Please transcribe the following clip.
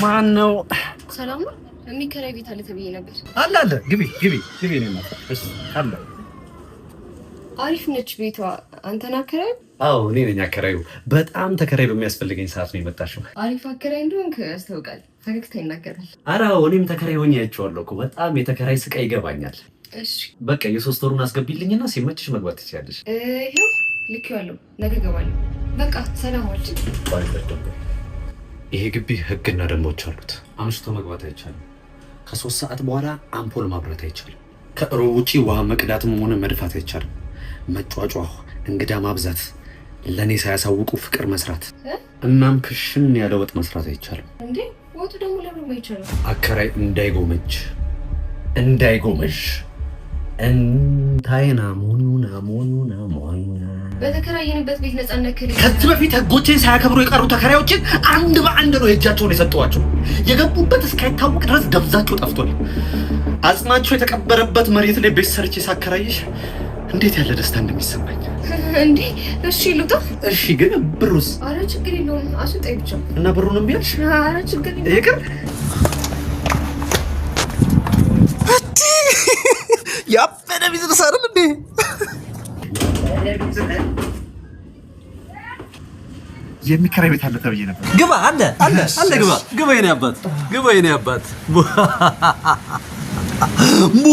ማነው? ሰላም ነው? የሚከራይ ቤት አለ ተብዬ ነበር። አለ ግቢ ነው ማለት። እሺ አለ። አሪፍ ነች ቤቷ። አንተን አከራይ? አዎ እኔ ነኝ አከራዩ። በጣም ተከራይ በሚያስፈልገኝ ሰዓት ነው የመጣሽው። አሪፍ አከራይ እንደሆንክ ያስታውቃል። ፈገግታ ይናገራል። ኧረ እኔም ተከራይ ሆኜ አይቼዋለሁ እኮ። በጣም የተከራይ ስቃይ ይገባኛል። እሺ በቃ የ3 ወሩን አስገቢልኝና ሲመችሽ መግባት ትችያለሽ። ይሄው ልኬዋለሁ። ነገ እገባለሁ። በቃ ሰላም ዋልሽ። ይሄ ግቢ ህግና ደንቦች አሉት። አምሽቶ መግባት አይቻልም። ከ3 ሰዓት በኋላ አምፖል ማብራት አይቻልም። ከእሮብ ውጪ ውሃ መቅዳትም ሆነ መድፋት አይቻልም። መጫጫህ፣ እንግዳ ማብዛት፣ ለኔ ሳያሳውቁ ፍቅር መስራት፣ እናም ክሽን ያለ ወጥ መስራት አይቻልም። እንዴ ወጡ ደግሞ ለምን አይቻልም? አከራይ እንዳይጎመጅ እንታይና ሞኑና በተከራየንበት ቤት ነፃነት ከዚህ በፊት ህጎችን ሳያከብሩ የቀሩ ተከራዮችን አንድ በአንድ ነው የእጃቸውን የሰጠዋቸው። የገቡበት እስካይታወቅ ድረስ ደብዛቸው ጠፍቷል። አጽማቸው የተቀበረበት መሬት ላይ ቤት ሰርቼ ሳከራይሽ እንዴት ያለ ደስታ እንደሚሰማኝ እንዴ! እሺ ልውጣ። እሺ ግን ብሩስ? አረ ችግር የለውም አስወጣኝ ብቻ። እና ብሩንም ቢያልሽ? አረ ችግር የለውም ይቅር። ያፈነ ቢዝነስ አይደል እንዴ? የሚከራይ ቤት አለ ተብዬ ነበር። ግባ አለ ግባ የኔ አባት ሙ